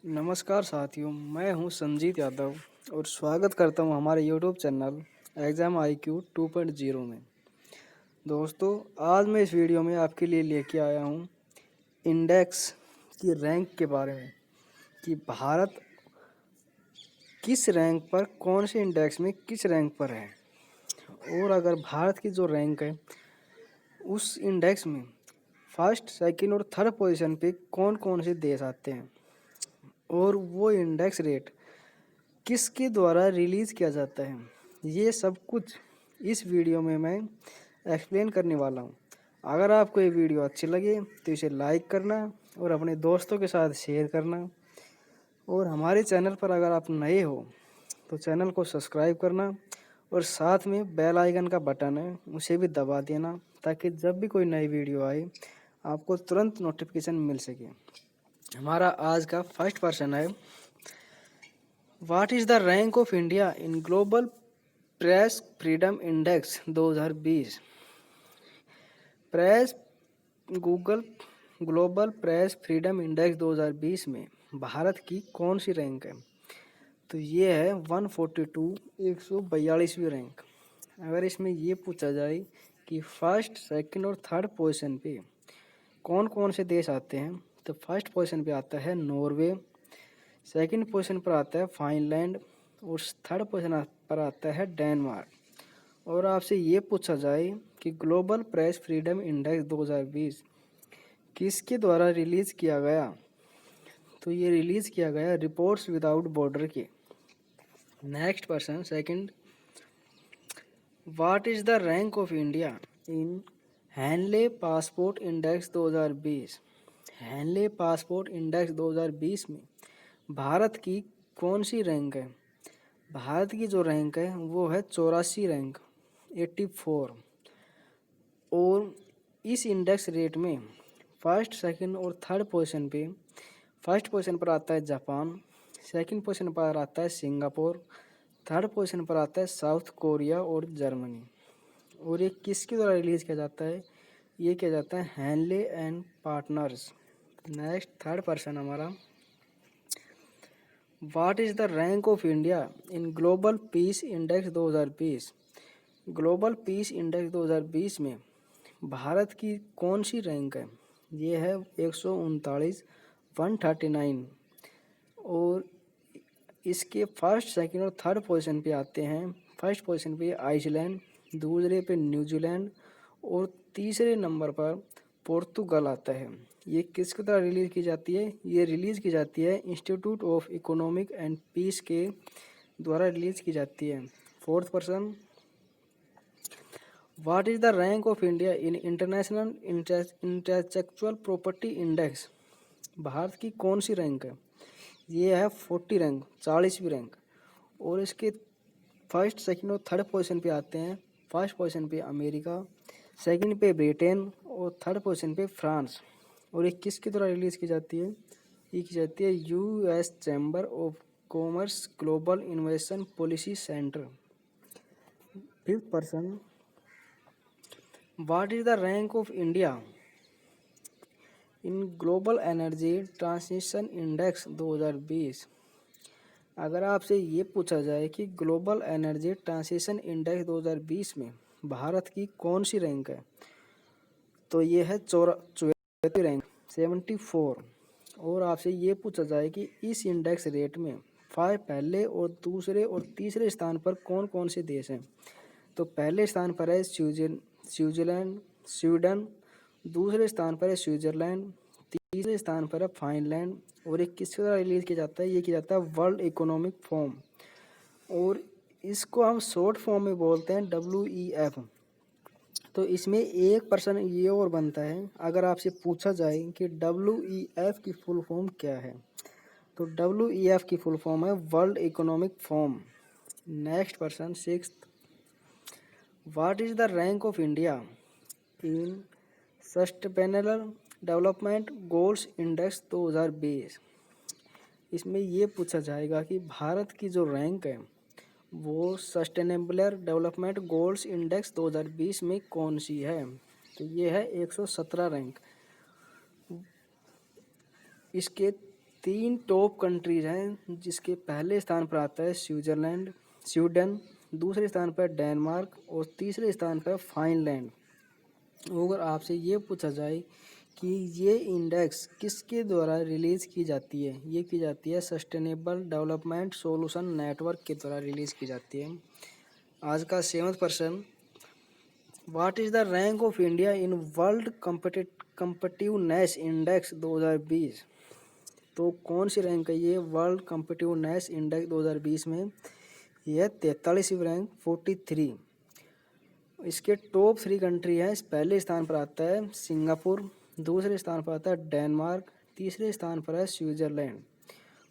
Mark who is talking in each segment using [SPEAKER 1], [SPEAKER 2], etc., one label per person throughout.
[SPEAKER 1] नमस्कार साथियों, मैं हूं संजीत यादव और स्वागत करता हूं हमारे यूट्यूब चैनल एग्ज़ाम IQ 2.0 में। दोस्तों, आज मैं इस वीडियो में आपके लिए लेके आया हूं इंडेक्स की रैंक के बारे में कि भारत किस रैंक पर, कौन से इंडेक्स में किस रैंक पर है। और अगर भारत की जो रैंक है उस इंडेक्स में फर्स्ट, सेकंड और थर्ड पोजीशन पे कौन कौन से देश आते हैं और वो इंडेक्स रेट किसके द्वारा रिलीज़ किया जाता है, ये सब कुछ इस वीडियो में मैं एक्सप्लेन करने वाला हूँ। अगर आपको ये वीडियो अच्छी लगे तो इसे लाइक करना और अपने दोस्तों के साथ शेयर करना, और हमारे चैनल पर अगर आप नए हो तो चैनल को सब्सक्राइब करना और साथ में बेल आइकन का बटन है उसे भी दबा देना, ताकि जब भी कोई नई वीडियो आए आपको तुरंत नोटिफिकेशन मिल सके। हमारा आज का फर्स्ट क्वेश्चन है, what is the rank of India in global press freedom index 2020। Press Google global press freedom index 2020 में भारत की कौन सी रैंक है? तो ये है 142, 142वीं रैंक। अगर इसमें ये पूछा जाए कि फर्स्ट, सेकंड और थर्ड पोजीशन पे कौन कौन से देश आते हैं, तो फर्स्ट पोजीशन पे आता है नॉर्वे, सेकंड पोजीशन पर आता है फाइनलैंड और थर्ड पोजीशन पर आता है डेनमार्क। और आपसे ये पूछा जाए कि ग्लोबल प्रेस फ्रीडम इंडेक्स 2020 किसके द्वारा रिलीज़ किया गया, तो ये रिलीज़ किया गया रिपोर्ट्स विदाउट बॉर्डर के। Next person second, what is the rank of India in Henle passport index 2020। Henle passport index 2020 में भारत की कौन सी रैंक है? भारत की जो रैंक है वो है 84 रैंक, 84। और इस इंडेक्स रेट में फर्स्ट, सेकंड और थर्ड पोजीशन पे फर्स्ट पोजीशन पर आता है जापान, सेकंड पोजीशन पर आता है सिंगापुर, थर्ड पोजीशन पर आता है साउथ कोरिया और जर्मनी। और ये किसके द्वारा रिलीज़ किया जाता है? ये किया जाता है Henley and partners. Next third person हमारा, what is the rank of India in global peace index 2020। Global peace index 2020 में भारत की कौन सी रैंक है? ये है 139, 139। और इसके फर्स्ट, सेकंड और थर्ड पोजीशन पे आते हैं। फर्स्ट पोजीशन पे आइसलैंड, दूसरे पे न्यूजीलैंड और तीसरे नंबर पर पोर्तुगल आता है। ये किसके द्वारा रिलीज़ की जाती है? ये रिलीज़ की जाती है institute of economic and peace के द्वारा रिलीज़ की जाती है। Fourth person, what is the rank of India in international intellectual property index. Bharat की कौन सी रैंक है? ये है 40 रैंक, 40वीं रैंक। और इसके फर्स्ट, सेकंड और थर्ड पोजीशन पे आते हैं। फर्स्ट पोजीशन पे अमेरिका, सेकंड पे ब्रिटेन और थर्ड पोजीशन पे फ्रांस। और ये किसके द्वारा रिलीज़ की जाती है? ये की जाती है US chamber of commerce global innovation policy centre. Fifth person, what is the rank of India in global energy transition index 2020। अगर आपसे ये पूछा जाए कि ग्लोबल एनर्जी ट्रांजिशन इंडेक्स 2020 में भारत की कौन सी रैंक है, तो ये है 74वीं रैंक, 74। और आपसे ये पूछा जाए कि इस इंडेक्स रेट में पहले और दूसरे और तीसरे स्थान पर कौन कौन से देश हैं, तो पहले स्थान पर है स्विट्ज़रलैंड, स्वीडन, दूसरे स्थान पर है स्विट्ज़रलैंड, तीसरे स्थान पर है फाइनलैंड। और ये किसके द्वारा रिलीज़ किया जाता है? ये किया जाता है वर्ल्ड इकोनॉमिक फोरम, और इसको हम शॉर्ट फॉर्म में बोलते हैं WEF। तो इसमें एक पर्सन ये और बनता है, अगर आपसे पूछा जाए कि WEF की फुल फॉर्म क्या है, तो WEF की फुल फॉर्म है world economic forum. Next person sixth, what is the rank of India in sustainable development goals index 2020। इसमें ये पूछा जाएगा कि भारत की जो रैंक है वो सस्टेनेबल डेवलपमेंट गोल्स इंडेक्स 2020 में कौन सी है, तो ये है 117 रैंक। इसके 3 टॉप कंट्रीज हैं जिसके पहले स्थान पर आता है स्वीडन, दूसरे स्थान पर डेनमार्क और तीसरे स्थान पर फाइनलैंड। अगर आपसे ये पूछा जाए कि ये इंडेक्स किसके द्वारा रिलीज़ की जाती है, ये की जाती है सस्टेनेबल डेवलपमेंट सॉल्यूशन नेटवर्क के द्वारा रिलीज़ की जाती है। आज का 7वां प्रश्न, what is the rank of India in world competitiveness index 2020। तो कौन सी रैंक है ये वर्ल्ड कम्पिटिटिवनेस इंडेक्स 2020 में? यह 43वीं रैंक 43। इसके टॉप 3 कंट्री हैं। पहले स्थान पर आता है सिंगापुर, दूसरे स्थान पर आता है डेनमार्क, तीसरे स्थान पर है स्विट्ज़रलैंड।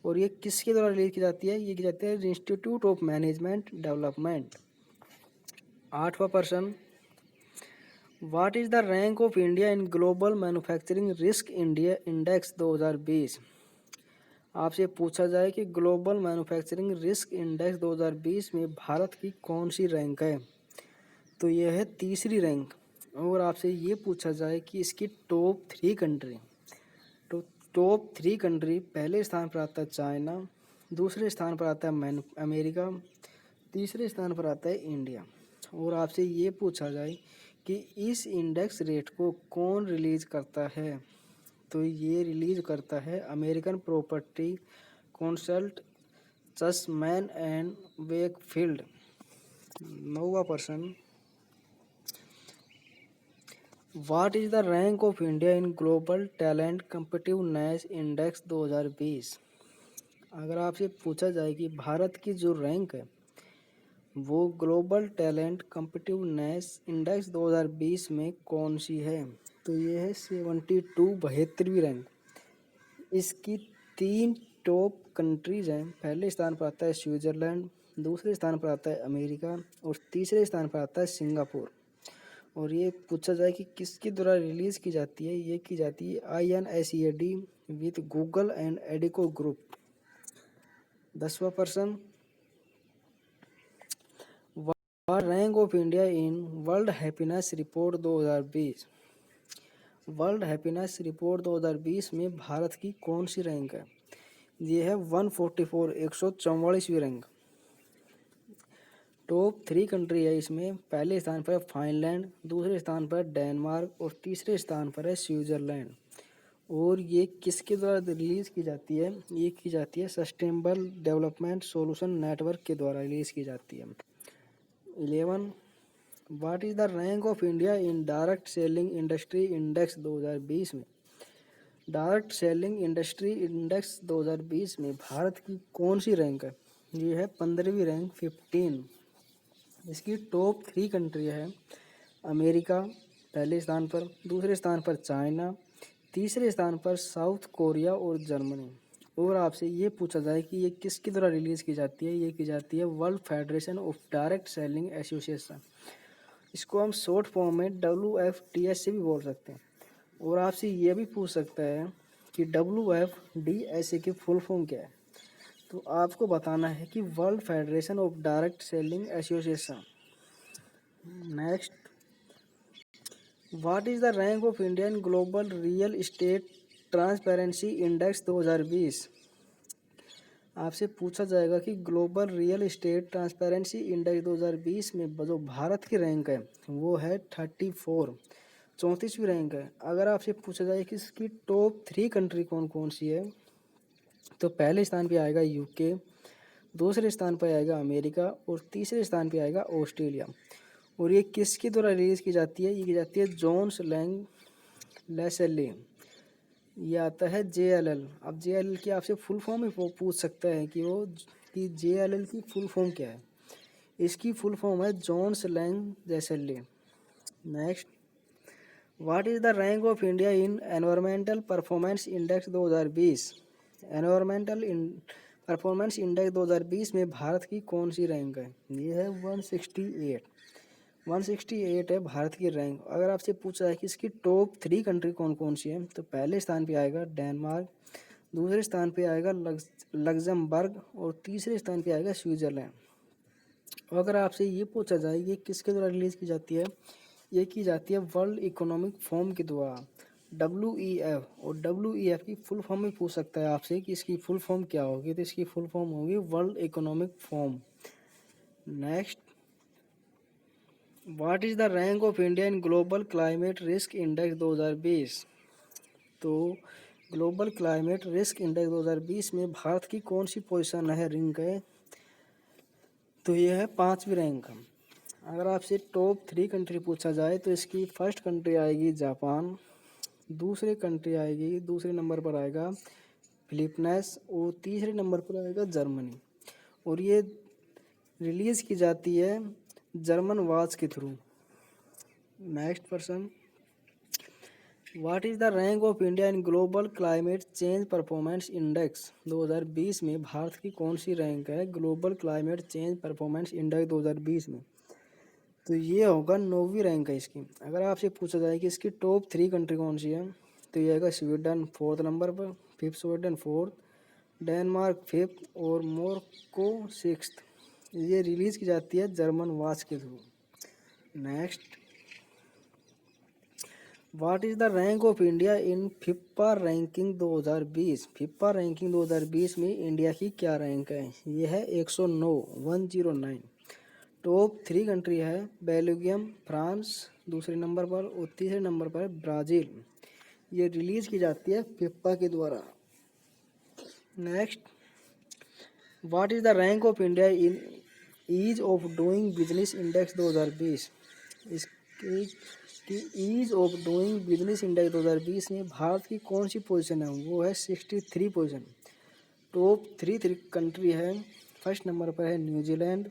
[SPEAKER 1] और ये किसके द्वारा रिलीज की जाती है? ये की जाती है इंस्टीट्यूट ऑफ मैनेजमेंट डेवलपमेंट। 8वां प्रश्न, what is the rank of India in global manufacturing risk India index 2020। आपसे पूछा जाए कि ग्लोबल मैन्युफैक्चरिंग रिस्क इंडेक्स 2020 में भारत की कौन सी रैंक है, तो यह है 3री रैंक। और आपसे ये पूछा जाए कि इसकी टॉप 3 कंट्री, तो टॉप 3 कंट्री, पहले स्थान पर आता है चाइना, दूसरे स्थान पर आता है अमेरिका, तीसरे स्थान पर आता है इंडिया। और आपसे ये पूछा जाए कि इस इंडेक्स रेट को कौन रिलीज करता है, तो ये रिलीज करता है American property consult Cushman and Wakefield. 9वां प्रश्न, what is the rank of India in global talent competitiveness index 2020। अगर आपसे पूछा जाए कि भारत की जो रैंक है वो ग्लोबल टैलेंट कम्पिटिटिवनेस इंडेक्स 2020 में कौन सी है, तो ये है 72वीं रैंक। इसकी 3 टॉप कंट्रीज हैं। पहले स्थान पर आता है स्विट्ज़रलैंड, दूसरे स्थान पर आता है अमेरिका और तीसरे स्थान पर आता है सिंगापुर। और ये पूछा जाए कि किसके द्वारा रिलीज़ की जाती है, ये की जाती है INSEAD with Google and Adecco group. 10वां प्रश्न, what rank of India in world happiness report 2020। World happiness report 2020 में भारत की कौन सी रैंक है? ये है 144, 144वीं रैंक। टॉप 3 कंट्री है इसमें। पहले स्थान पर है फाइनलैंड, दूसरे स्थान पर डेनमार्क और तीसरे स्थान पर है स्विट्ज़रलैंड। और ये किसके द्वारा रिलीज़ की जाती है? ये की जाती है सस्टेनेबल डेवलपमेंट सॉल्यूशन नेटवर्क के द्वारा रिलीज़ की जाती है। 11, what is the rank of India in direct selling industry index 2020 में? डायरेक्ट सेलिंग इंडस्ट्री इंडेक्स 2020 में भारत की कौन सी रैंक है? ये है 15वीं रैंक 15। इसकी टॉप 3 कंट्री है अमेरिका पहले स्थान पर, दूसरे स्थान पर चाइना, तीसरे स्थान पर साउथ कोरिया और जर्मनी। और आपसे ये पूछा जाए कि ये किसके द्वारा रिलीज़ की जाती है? ये की जाती है world federation of direct selling association. इसको हम शॉर्ट फॉर्म में WFDS से भी बोल सकते हैं। और आपसे ये भी पूछ सकता है कि WFDS की फुल फॉर्म क्या है, तो आपको बताना है कि world federation of direct selling association. Next, what is the rank of India in global real estate transparency index 2020। आपसे पूछा जाएगा कि global real estate transparency index 2020 में जो भारत की रैंक है वो है 34, 34वीं रैंक है। अगर आपसे पूछा जाए कि इसकी टॉप 3 कंट्री कौन कौन सी है, तो पहले स्थान पे आएगा UK, दूसरे स्थान पर आएगा अमेरिका और तीसरे स्थान पे आएगा ऑस्ट्रेलिया। और ये किसके द्वारा रिलीज़ की जाती है? ये की जाती है जोन्स लैंग लेसेली। ये आता है JLL। अब JLL की आपसे फुल फॉर्म ही पूछ सकता है कि JLL की फुल फॉर्म क्या है। इसकी फुल फॉर्म है Jones Lang LaSalle. Next, what is the rank of India in environmental performance index 2020। Environmental performance index 2020 में भारत की कौन सी रैंक है? ये है 168, 168 है भारत की रैंक। अगर आपसे पूछा है कि इसकी टॉप 3 कंट्री कौन कौन सी है, तो पहले स्थान पे आएगा डेनमार्क, दूसरे स्थान पे आएगा लग्जमबर्ग और तीसरे स्थान पे आएगा स्विट्ज़रलैंड। अगर आपसे ये पूछा जाए ये किसके द्वारा रिलीज़ की जाती है, ये की जाती है वर्ल्ड इकोनॉमिक फोरम के द्वारा। WEF, और WEF की फुल फॉर्म भी पूछ सकता है आपसे कि इसकी फुल फॉर्म क्या होगी, तो इसकी फुल फॉर्म होगी world economic forum. Next, what is the rank of India in global climate risk index 2020? तो ग्लोबल क्लाइमेट रिस्क इंडेक्स 2020 में भारत की कौन सी पोजीशन है, रैंक है? तो ये है 5वीं रैंक। अगर आपसे टॉप 3 कंट्री पूछा जाए तो इसकी फर्स्ट कंट्री आएगी जापान, दूसरे नंबर पर आएगा फिलीपींस, और तीसरे नंबर पर आएगा जर्मनी। और ये रिलीज़ की जाती है जर्मन वॉच के through. Next person, what is the rank of India in global climate change performance index 2020 में भारत की कौन सी रैंक है global climate change performance index 2020 में? तो ये होगा 9वीं रैंक है इसकी। अगर आपसे पूछा जाए कि इसकी टॉप 3 कंट्री कौन सी है, तो ये आएगा स्वीडन 4th नंबर पर, fifth Sweden 4th, Denmark 5th और मोरक्को 6th। ये रिलीज़ की जाती है जर्मन वॉच के through. Next, what is the rank of India in FIFA ranking 2020? FIFA ranking 2020 में इंडिया की क्या रैंक है? ये है 109। टॉप 3 कंट्री है बेल्जियम, फ्रांस दूसरे नंबर पर, और तीसरे नंबर पर ब्राज़ील। ये रिलीज़ की जाती है फिफा के द्वारा। Next, what is the rank of India in ease of doing business index 2020? इसकी ease of doing business index 2020 में भारत की कौन सी पोजीशन है? वो है 63 पोजीशन। टॉप 3 कंट्री है, फर्स्ट नंबर पर है न्यूजीलैंड,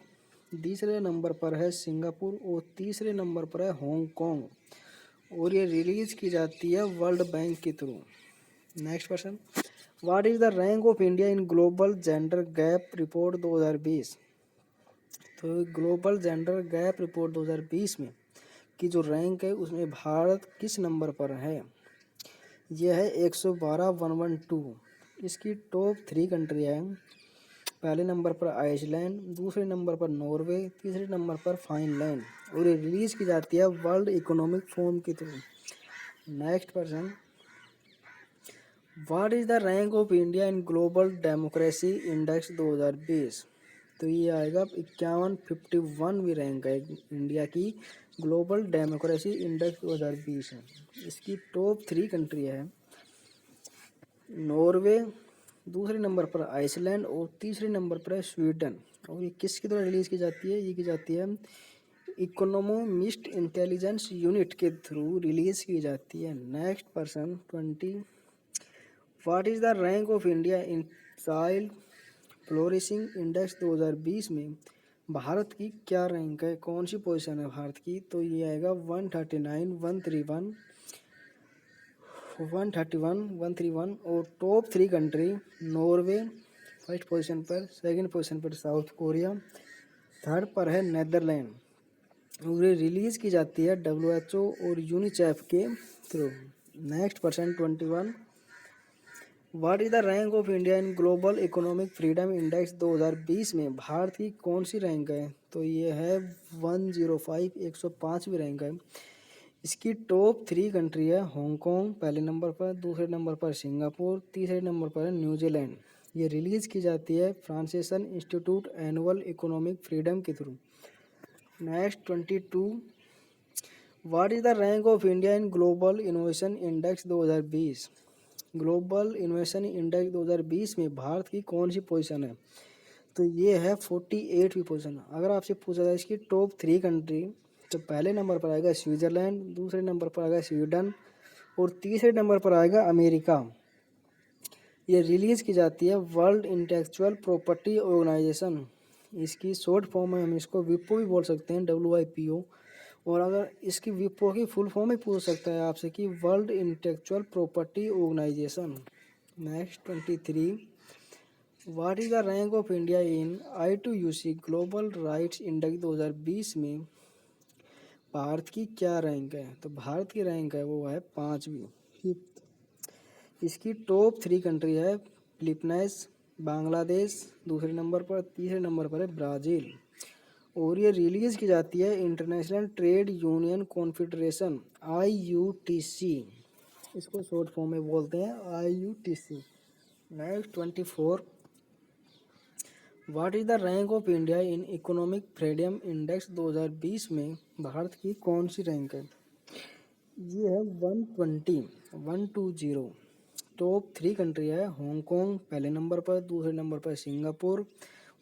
[SPEAKER 1] दूसरे नंबर पर है सिंगापुर, और तीसरे नंबर पर है हांगकांग। और ये रिलीज़ की जाती है वर्ल्ड बैंक के through. Next question, what is the rank of India in global gender gap report 2020? तो ग्लोबल जेंडर गैप रिपोर्ट 2020 में की जो रैंक है उसमें भारत किस नंबर पर है? यह है 112। इसकी टॉप 3 कंट्री है, पहले नंबर पर आइसलैंड, दूसरे नंबर पर नॉर्वे, तीसरे नंबर पर फाइनलैंड। और ये रिलीज़ की जाती है वर्ल्ड इकोनॉमिक फोरम के through. Next person, what is the rank of India in global democracy index 2020? तो ये आएगा 51वीं रैंक है इंडिया की ग्लोबल डेमोक्रेसी इंडेक्स 2020 है। इसकी टॉप 3 कंट्री है नॉर्वे, दूसरे नंबर पर आइसलैंड, और तीसरे नंबर पर है स्वीडन। और ये किसके द्वारा रिलीज़ की जाती है? ये की जाती है इकोनॉमिस्ट इंटेलिजेंस यूनिट के थ्रू रिलीज़ की जाती है। Next person 20, what is the rank of India in child flourishing index 2020 में भारत की क्या रैंक है, कौन सी पोजीशन है भारत की? तो ये आएगा 139, 131। और top 3 country Norway first position पर, सेकंड पोजीशन पर साउथ कोरिया, थर्ड पर है नेदरलैंड। और ये रिलीज़ की जाती है WHO और यूनिसेफ के through. Next person 21, what is the rank of India in global economic freedom index 2020 में भारत की कौन सी रैंक है? तो ये है 105, 105वीं रैंक है। इसकी टॉप 3 कंट्री है हांगकांग पहले नंबर पर, दूसरे नंबर पर सिंगापुर, तीसरे नंबर पर है न्यूजीलैंड। ये रिलीज़ की जाती है फ्रांसीसन इंस्टीट्यूट एनुअल इकोनॉमिक फ्रीडम के through. Next 22, what is the rank of India in global innovation index 2020? Global innovation index 2020 में भारत की कौन सी पोजीशन है? तो ये है 48वीं पोजीशन। अगर आपसे पूछा जाए इसकी टॉप 3 कंट्री, तो पहले नंबर पर आएगा स्विट्ज़रलैंड, दूसरे नंबर पर आएगा स्वीडन, और तीसरे नंबर पर आएगा अमेरिका। ये रिलीज़ की जाती है वर्ल्ड इंटेलेक्चुअल प्रॉपर्टी ऑर्गेनाइजेशन। इसकी शॉर्ट फॉर्म में हम इसको विपो भी बोल सकते हैं, WIPO। और अगर इसकी विपो की फुल फॉर्म ही पूछ सकता है आपसे कि world intellectual property organisation. Next 23, what is the rank of India in I2UC global rights index 2020 में भारत की क्या रैंक है? तो भारत की रैंक है वो है 5वीं। इसकी टॉप 3 कंट्री है फिलीपींस, बांग्लादेश दूसरे नंबर पर, तीसरे नंबर पर है ब्राज़ील। और ये रिलीज़ की जाती है international trade union confederation IUTC इसको शॉर्ट फॉर्म में बोलते हैं IUTC। Next 24, what is the rank of India in economic freedom index 2020 में भारत की कौन सी रैंक है? ये है 120। टॉप 3 कंट्री है हांगकांग पहले नंबर पर, दूसरे नंबर पर सिंगापुर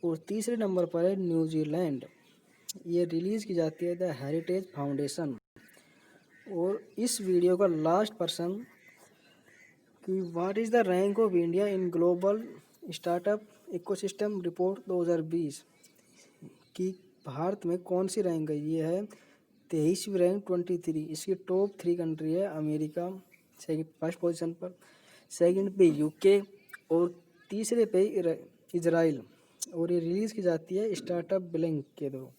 [SPEAKER 1] और तीसरे नंबर पर है न्यूजीलैंड। ये रिलीज़ की जाती है द हेरिटेज फाउंडेशन। और इस वीडियो का लास्ट पर्सन कि what is the rank of India in global startup ecosystem report 2020 कि भारत में कौन सी रैंक है? ये है 23वीं रैंक 23। इसकी टॉप 3 कंट्री है अमेरिका फर्स्ट पोजीशन पर, सेकंड पे यूके और तीसरे पे इजराइल। और ये रिलीज़ की जाती है स्टार्टअप ब्लिंक के थ्रू।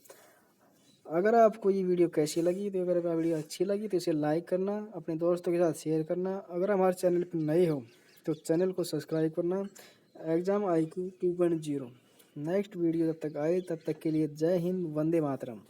[SPEAKER 1] अगर आपको ये वीडियो कैसी लगी, तो अगर वीडियो अच्छी लगी तो इसे लाइक करना, अपने दोस्तों के साथ शेयर करना। अगर हमारे चैनल पर नए हो तो चैनल को सब्सक्राइब करना। एग्ज़ाम IQ 2.0 नेक्स्ट वीडियो जब तक आए तब तक के लिए जय हिंद, वंदे मातरम।